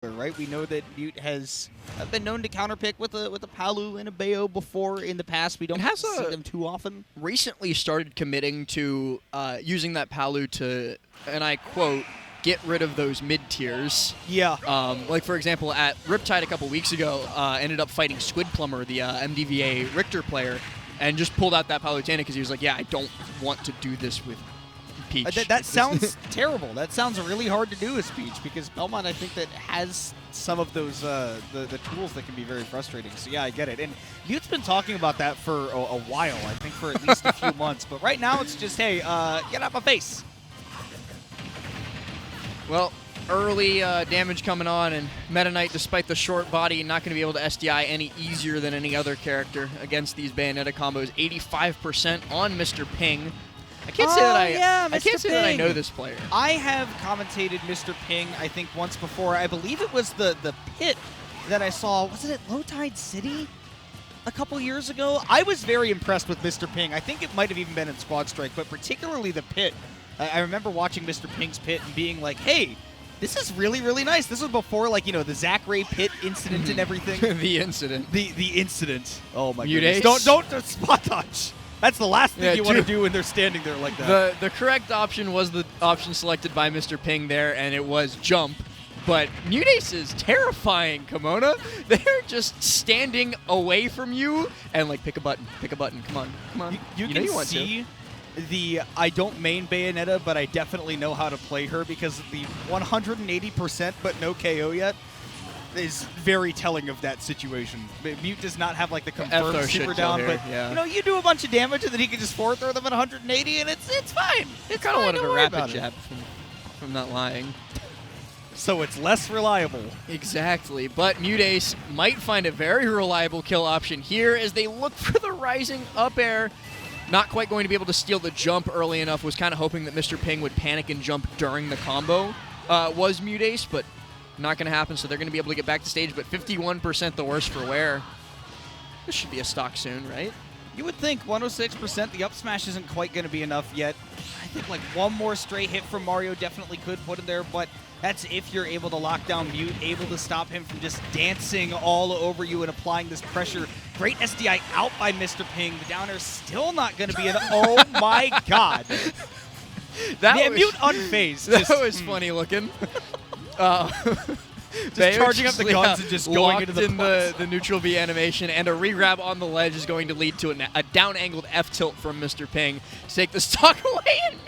right? We know that Mute has been known to counterpick with a Palu and a Bayo before in the past. We don't see them too often. Recently started committing to using that Palu to, and I quote, get rid of those mid-tiers. Yeah. Like, for example, at Riptide a couple weeks ago, ended up fighting Squid Plumber, the MDVA Richter player, and just pulled out that Palutena because he was like, yeah, I don't want to do this with Peach. That sounds terrible. That sounds really hard to do with Peach because Belmont, I think, that has some of those the tools that can be very frustrating. So yeah, I get it. And Mute's been talking about that for a while. I think for at least a few months. But right now it's just, hey, get out my face. Well, early damage coming on, and Meta Knight, despite the short body, not going to be able to SDI any easier than any other character against these Bayonetta combos. 85% on MrPing. I can't say that I can't say that I know this player. I have commentated MrPing, I think, once before. I believe it was the pit that I saw. Was it at Low Tide City a couple years ago? I was very impressed with MrPing. I think it might have even been in Squad Strike, but particularly the pit. I remember watching MrPing's pit and being like, hey, this is really, really nice. This was before, like, you know, the Zach Ray pit incident and everything. The incident. The incident. Oh, my MuteAce. goodness. Don't spot touch. That's the last thing you want to do when they're standing there like that. The correct option was the option selected by MrPing there, and it was jump. But MuteAce is terrifying, Kimona. They're just standing away from you and, like, pick a button, come on. You know you want see the I don't main Bayonetta, but I definitely know how to play her because the 180% but no KO yet is very telling of that situation. Mute does not have like the confirmed super down, but you know, you do a bunch of damage and then he can just forward throw them at 180 and it's fine. It's kind of wanted a rapid jab from not lying. So it's less reliable. Exactly, but MuteAce might find a very reliable kill option here as they look for the rising up air. Not quite going to be able to steal the jump early enough. Was kind of hoping that MrPing would panic and jump during the combo. Was MuteAce, but not going to happen, so they're going to be able to get back to stage, but 51% the worse for wear. This should be a stock soon, right? You would think 106%, the up smash isn't quite going to be enough yet. I think like one more straight hit from Mario definitely could put in there, but that's if you're able to lock down Mute, able to stop him from just dancing all over you and applying this pressure. Great SDI out by MrPing. The down air still not going to be an oh my god. That was, Mute unfazed. That was funny looking. Just charging up the guns and just going into the neutral B animation, and a re-grab on the ledge is going to lead to a down-angled F-tilt from MrPing to take the stock away, and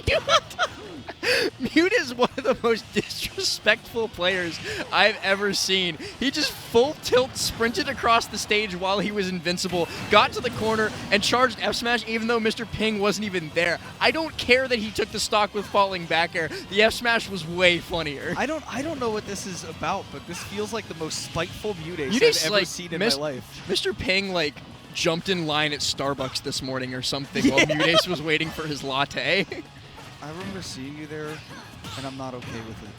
Mute is one of the most disrespectful players I've ever seen. He just full tilt sprinted across the stage while he was invincible, got to the corner, and charged F-smash even though MrPing wasn't even there. I don't care that he took the stock with falling back air. The F-smash was way funnier. I don't know what this is about, but this feels like the most spiteful MuteAce I've ever seen in my life. MrPing, like, jumped in line at Starbucks this morning or something while MuteAce was waiting for his latte. I remember seeing you there, and I'm not okay with it.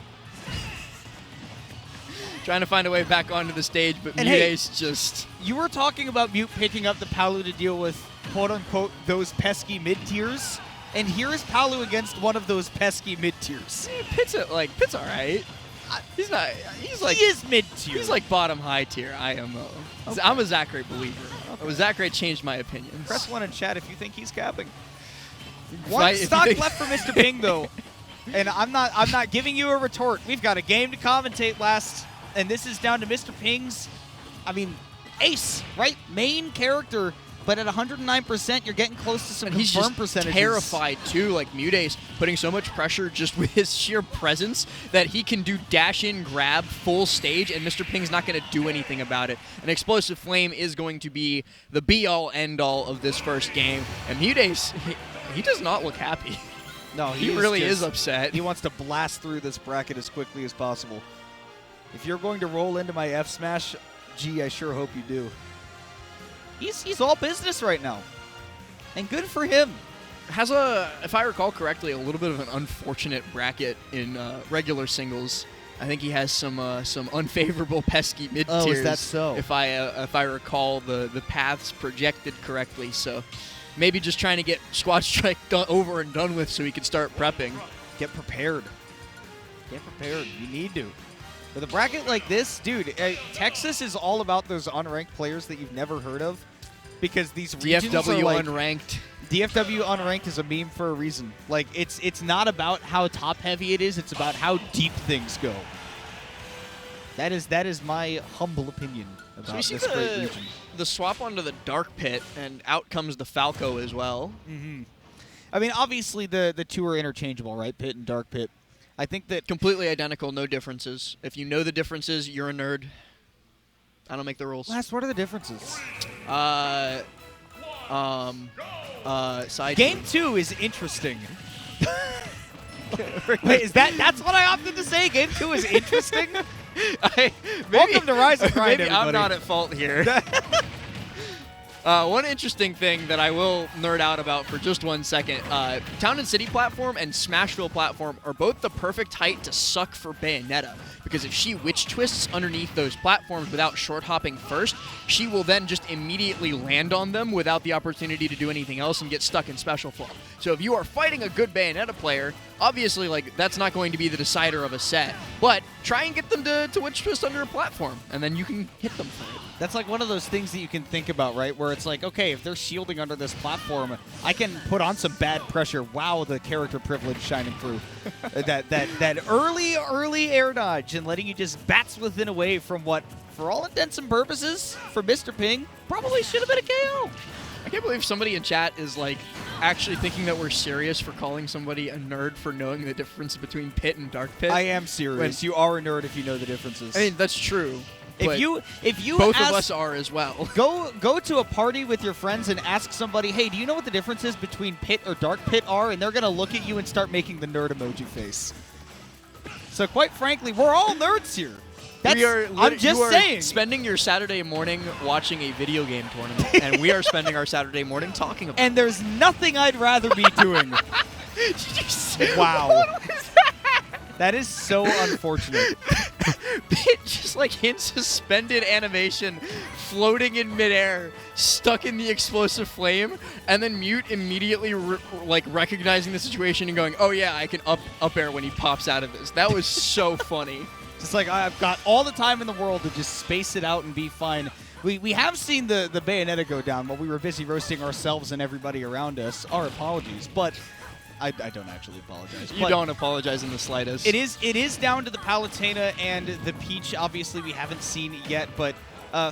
Trying to find a way back onto the stage, but MuteAce just... You were talking about Mute picking up the Palu to deal with, quote-unquote, those pesky mid-tiers, and here is Palu against one of those pesky mid-tiers. Pit's all right. He is mid-tier. He's like bottom-high tier, IMO. Okay. I'm a Zachary believer. Okay. Zachary changed my opinions. Press 1 in chat if you think he's capping. One stock left for MrPing, though, and I'm not giving you a retort. We've got a game to commentate last, and this is down to MrPing's, I mean, ace, right? Main character, but at 109%, you're getting close to some confirmed percentages. He's terrified, too, like MuteAce, putting so much pressure just with his sheer presence that he can do dash-in, grab, full stage, and MrPing's not going to do anything about it. An Explosive Flame is going to be the be-all, end-all of this first game, and MuteAce... He does not look happy. No, he really is upset. He wants to blast through this bracket as quickly as possible. If you're going to roll into my F smash, gee, I sure hope you do. He's all business right now, and good for him. Has if I recall correctly, a little bit of an unfortunate bracket in regular singles. I think he has some unfavorable pesky mid tiers. Oh, is that so? If I recall the paths projected correctly, so. Maybe just trying to get Squad Strike over and done with so he can start prepping. Get prepared. Get prepared. You need to. With a bracket like this, dude, Texas is all about those unranked players that you've never heard of, because these regions DFW are like, unranked. DFW unranked is a meme for a reason. Like, it's not about how top heavy it is, it's about how deep things go. That is my humble opinion about So we this see great region. the swap onto the Dark Pit, and out comes the Falco as well. I mean, obviously the two are interchangeable, right? Pit and Dark Pit. I think that Completely identical, no differences. If you know the differences, you're a nerd. I don't make the rules. Last, what are the differences? Side Game 2 is interesting. Wait, that's what I opted to say? Game 2 is interesting? Welcome to Rise of Grind, maybe everybody. I'm not at fault here. One interesting thing that I will nerd out about for just 1 second, Town and City platform and Smashville platform are both the perfect height to suck for Bayonetta, because if she witch twists underneath those platforms without short hopping first, she will then just immediately land on them without the opportunity to do anything else and get stuck in special flow. So if you are fighting a good Bayonetta player, obviously like that's not going to be the decider of a set, but try and get them to witch twist under a platform, and then you can hit them for it. That's like one of those things that you can think about, right? Where it's like, okay, if they're shielding under this platform, I can put on some bad pressure. Wow, the character privilege shining through. that early air dodge and letting you just bats within away from what, for all intents and purposes, for MrPing, probably should have been a KO. I can't believe somebody in chat is like actually thinking that we're serious for calling somebody a nerd for knowing the difference between Pit and Dark Pit. I am serious. You are a nerd if you know the differences. I mean, that's true. If you both ask, of us are as well. Go to a party with your friends and ask somebody, hey, do you know what the differences between Pit or Dark Pit are? And they're going to look at you and start making the nerd emoji face. So quite frankly, we're all nerds here. I'm just saying. Spending your Saturday morning watching a video game tournament, and we are spending our Saturday morning talking about it. And there's nothing I'd rather be doing. Wow. That is so unfortunate. Pit just like in suspended animation, floating in midair, stuck in the explosive flame, and then Mute immediately recognizing the situation and going, "Oh yeah, I can up air when he pops out of this." That was so funny. Just like, I've got all the time in the world to just space it out and be fine. We have seen the Bayonetta go down while we were busy roasting ourselves and everybody around us. Our apologies, but I don't actually apologize. You don't apologize in the slightest. It is down to the Palutena and the Peach. Obviously, we haven't seen yet, but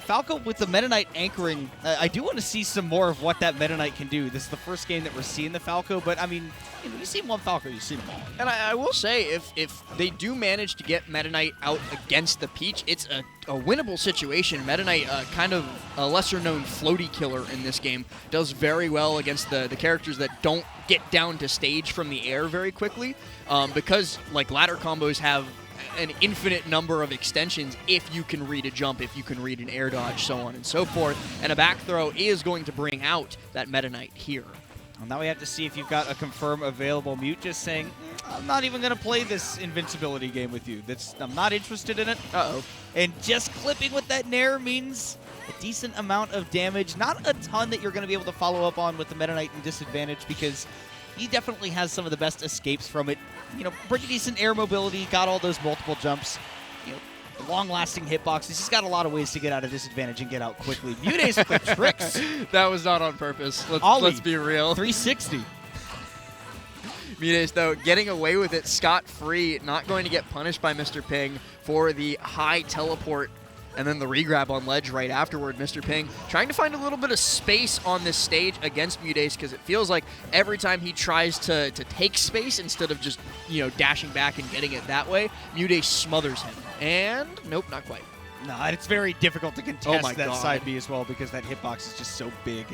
Falco with the Meta Knight anchoring, I do want to see some more of what that Meta Knight can do. This is the first game that we're seeing the Falco, but I mean, you've seen one Falco, you've seen them all. And I will say, if they do manage to get Meta Knight out against the Peach, it's a winnable situation. Meta Knight, kind of a lesser-known floaty killer in this game, does very well against the characters that don't get down to stage from the air very quickly, because like ladder combos have an infinite number of extensions if you can read a jump, if you can read an air dodge, so on and so forth. And a back throw is going to bring out that Meta Knight here. Well, now we have to see if you've got a confirm available. Mute just saying, I'm not even going to play this invincibility game with you. I'm not interested in it. Uh-oh. And just clipping with that Nair means a decent amount of damage. Not a ton that you're going to be able to follow up on with the Meta Knight in disadvantage, because he definitely has some of the best escapes from it. You know, pretty decent air mobility, got all those multiple jumps, you know, long-lasting hitboxes. He's got a lot of ways to get out of disadvantage and get out quickly. MuteAce with the tricks. That was not on purpose. Let's be real. 360. MuteAce, though, getting away with it scot-free, not going to get punished by MrPing for the high teleport and then the regrab on ledge right afterward. MrPing trying to find a little bit of space on this stage against MuteAce, because it feels like every time he tries to take space instead of just, you know, dashing back and getting it that way, MuteAce smothers him. And nope, not quite. No, it's very difficult to contest that God. side B as well, because that hitbox is just so big.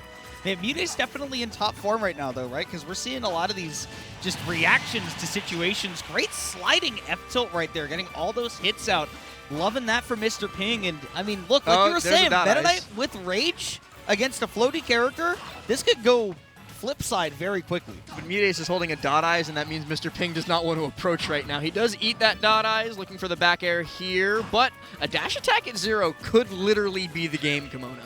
Man, MuteAce definitely in top form right now, though, right? Because we're seeing a lot of these just reactions to situations. Great sliding F-tilt right there, getting all those hits out. Loving that for MrPing. And, I mean, look, like you were saying, Meta Knight with Rage against a floaty character, this could go flip side very quickly. But MuteAce is holding a dot eyes, and that means MrPing does not want to approach right now. He does eat that dot eyes, looking for the back air here, but a dash attack at 0 could literally be the game, Kimono.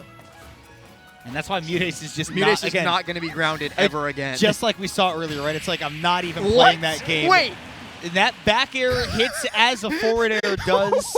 And that's why MuteAce is just MuteAce is not going to be grounded ever again. Just like we saw earlier, right? It's like, I'm not even playing that game. Wait, And that back air hits as a forward air does.